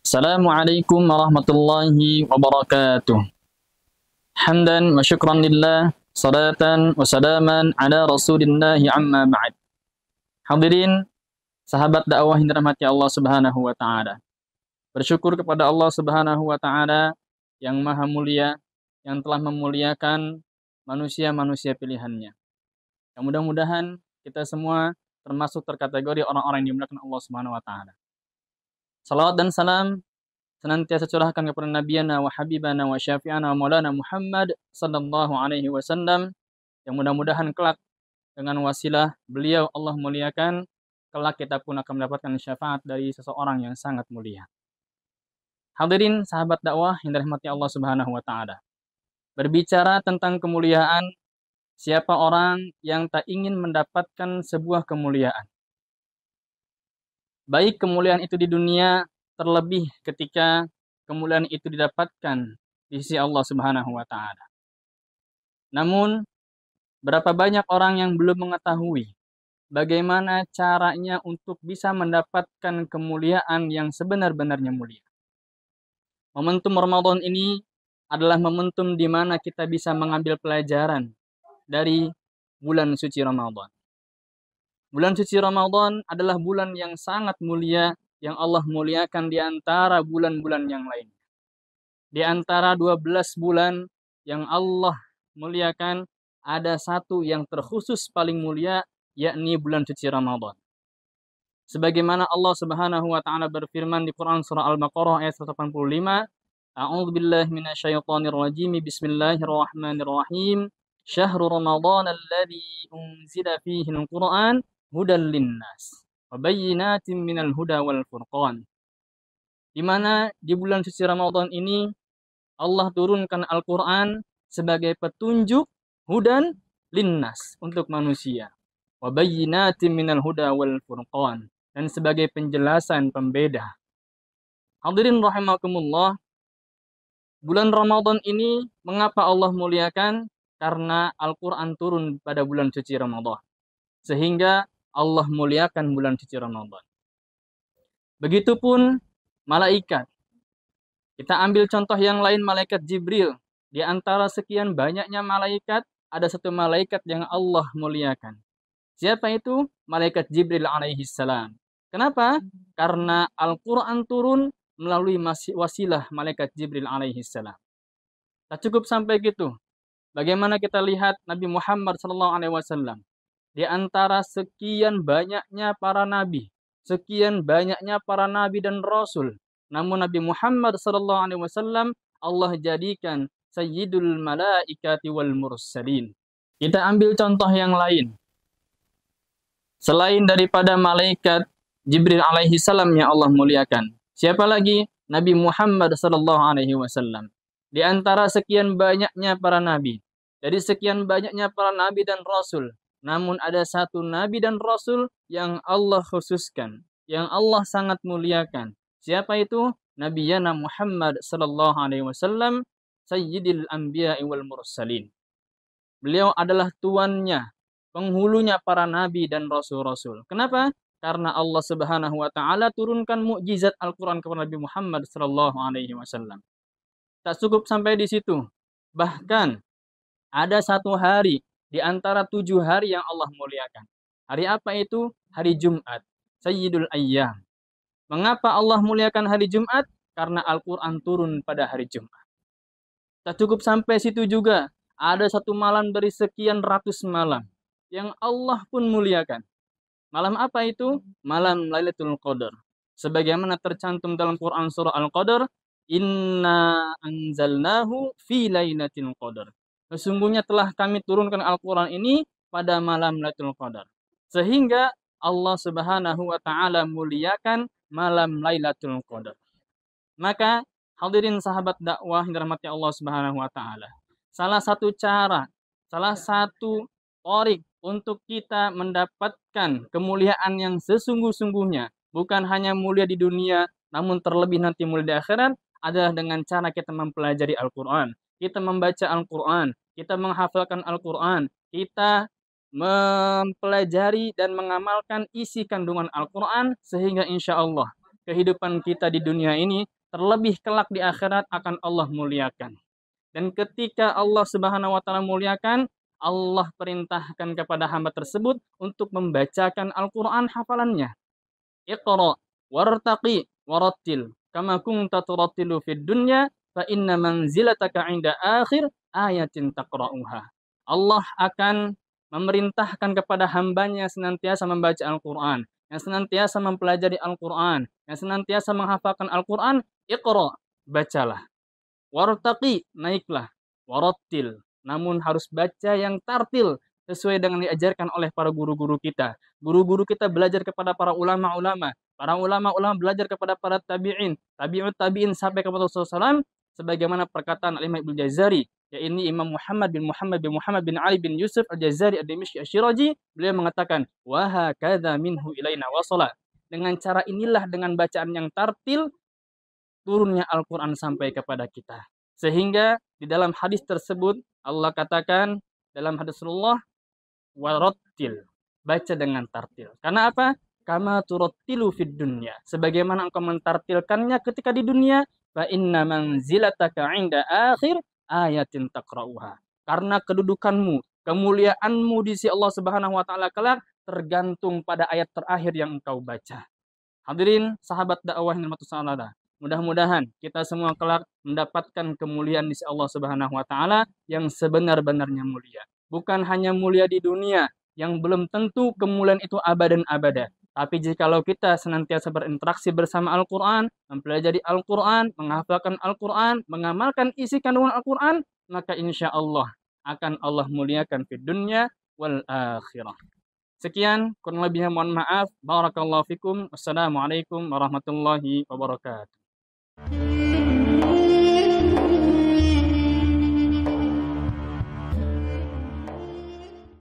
Assalamualaikum warahmatullahi wabarakatuh. Hamdan wa syukran lillah, salatan wa salaman ala rasulillahi amma ba'd. Hadirin, sahabat dakwah yang dirahmati Allah Subhanahu wa taala. Bersyukur kepada Allah Subhanahu wa taala yang maha mulia, yang telah memuliakan manusia-manusia pilihannya. Yang mudah-mudahan kita semua termasuk terkategori orang-orang yang dimuliakan Allah Subhanahu wa taala. Salawat dan salam senantiasa curahkan kepada nabiyana wa habibana wa syafi'ana wa maulana Muhammad sallallahu alaihi wasallam, yang mudah-mudahan kelak dengan wasilah beliau Allah muliakan, kelak kita pun akan mendapatkan syafaat dari seseorang yang sangat mulia. Hadirin sahabat dakwah yang dirahmati Allah Subhanahu wa taala. Berbicara tentang kemuliaan, siapa orang yang tak ingin mendapatkan sebuah kemuliaan? Baik kemuliaan itu di dunia, terlebih ketika kemuliaan itu didapatkan di sisi Allah Subhanahu wa taala. Namun, berapa banyak orang yang belum mengetahui bagaimana caranya untuk bisa mendapatkan kemuliaan yang sebenar-benarnya mulia. Momentum Ramadan ini adalah momentum di mana kita bisa mengambil pelajaran dari bulan suci Ramadan. Bulan suci Ramadan adalah bulan yang sangat mulia, yang Allah muliakan di antara bulan-bulan yang lain. Di antara 12 bulan yang Allah muliakan, ada satu yang terkhusus paling mulia, yakni bulan suci Ramadan. Sebagaimana Allah Subhanahu wa taala berfirman di Quran surah Al-Baqarah ayat 185, A'udzu billahi minasyaitonir rajim. Bismillahirrahmanirrahim. Syahrul Ramadan alladzi unzila fihi al-Qur'an hudan linnas wa bayyinatin minal huda wal furqan. Di mana di bulan suci Ramadan ini Allah turunkan Al-Qur'an sebagai petunjuk, hudan linnas, untuk manusia, wa bayyinatin minal huda wal furqan, dan sebagai penjelasan pembeda. Hadirin rahimakumullah, bulan Ramadan ini mengapa Allah muliakan? Karena Al-Qur'an turun pada bulan suci Ramadan, sehingga Allah muliakan bulan suci Ramadan. Begitupun malaikat. Kita ambil contoh yang lain, malaikat Jibril. Di antara sekian banyaknya malaikat, ada satu malaikat yang Allah muliakan. Siapa itu? Malaikat Jibril alaihi salam. Kenapa? Karena Al-Quran turun melalui wasilah malaikat Jibril alaihi salam. Tak cukup sampai gitu. Bagaimana kita lihat Nabi Muhammad SAW. Di antara sekian banyaknya para nabi, sekian banyaknya para nabi dan rasul, namun Nabi Muhammad SAW Allah jadikan Sayyidul Malaikati wal Mursalin. Kita ambil contoh yang lain. Selain daripada malaikat Jibril alaihi salam yang Allah muliakan, siapa lagi? Nabi Muhammad SAW. Di antara sekian banyaknya para nabi, dari sekian banyaknya para nabi dan rasul, namun ada satu nabi dan rasul yang Allah khususkan, yang Allah sangat muliakan. Siapa itu? Nabiyana Muhammad sallallahu alaihi wasallam, Sayyidil Anbiya'i wal Mursalin. Beliau adalah tuannya, penghulunya para nabi dan rasul-rasul. Kenapa? Karena Allah Subhanahu wa taala turunkan mukjizat Al-Qur'an kepada Nabi Muhammad sallallahu alaihi wasallam. Tak cukup sampai di situ. Bahkan ada satu hari di antara 7 hari yang Allah muliakan. Hari apa itu? Hari Jumat, Sayyidul Ayyam. Mengapa Allah muliakan hari Jumat? Karena Al-Quran turun pada hari Jumat. Tak cukup sampai situ juga. Ada satu malam dari sekian ratus malam yang Allah pun muliakan. Malam apa itu? Malam Lailatul Qadar. Sebagaimana tercantum dalam Quran surah Al-Qadar, Inna anzalnahu fi lailatul qadar. Sesungguhnya telah kami turunkan Al-Quran ini pada malam Lailatul Qadar. Sehingga Allah Subhanahu wa taala muliakan malam Lailatul Qadar. Maka hadirin sahabat dakwah yang dirahmati Allah Subhanahu wa taala, salah satu cara, salah satu trik untuk kita mendapatkan kemuliaan yang sesungguh-sungguhnya, bukan hanya mulia di dunia, namun terlebih nanti mulia di akhirat, adalah dengan cara kita mempelajari Al-Quran. Kita membaca Al-Quran, kita menghafalkan Al-Quran, kita mempelajari dan mengamalkan isi kandungan Al-Quran, sehingga insya Allah kehidupan kita di dunia ini terlebih kelak di akhirat akan Allah muliakan. Dan ketika Allah Subhanahu wa taala muliakan, Allah perintahkan kepada hamba tersebut untuk membacakan Al-Qur'an hafalannya. Iqra wartaqi warattil kama kunta turattilu fid dunya fa inna manzilataka 'inda akhir ayatin taqra'uha. Allah akan memerintahkan kepada hambanya senantiasa membaca Al-Qur'an, yang senantiasa mempelajari Al-Qur'an, yang senantiasa menghafalkan Al-Qur'an. Iqra, bacalah. Wartaqi, naiklah. Warattil, namun harus baca yang tartil sesuai dengan diajarkan oleh para guru-guru kita. Guru-guru kita belajar kepada para ulama-ulama. Para ulama-ulama belajar kepada para tabi'in. Tabi'ut tabi'in sampai kepada Rasulullah SAW. Sebagaimana perkataan Al-Imam Ibnu Jazari, yaitu Imam Muhammad bin Ali bin Yusuf Al-Jazari Ad-Dimishqi Asy-Syirazi, beliau mengatakan, wa hakadza minhu ilaina wasala. Dengan cara inilah, dengan bacaan yang tartil, turunnya Al-Quran sampai kepada kita. Sehingga di dalam hadis tersebut Allah katakan dalam hadis Rasulullah, warattil, baca dengan tartil. Karena apa? Kama turattilu fid dunya, sebagaimana engkau mentartilkannya ketika di dunia, fa inna manzilataka 'inda akhir ayatin taqra'uha. Karena kedudukanmu, kemuliaanmu di sisi Allah Subhanahu wa taala kelak tergantung pada ayat terakhir yang engkau baca. Hadirin sahabat dakwah yang dirahmati, mudah-mudahan kita semua kelak mendapatkan kemuliaan di sisi Allah Subhanahu wa taala yang sebenar-benarnya mulia. Bukan hanya mulia di dunia, yang belum tentu kemuliaan itu abadan abada. Tapi jikalau kita senantiasa berinteraksi bersama Al-Qur'an, mempelajari Al-Qur'an, menghafalkan Al-Qur'an, mengamalkan isi kandungan Al-Qur'an, maka insya Allah akan Allah muliakan di dunia wal akhirah. Sekian, kurang lebihnya mohon maaf. Barakallahu fikum. Wassalamualaikum warahmatullahi wabarakatuh.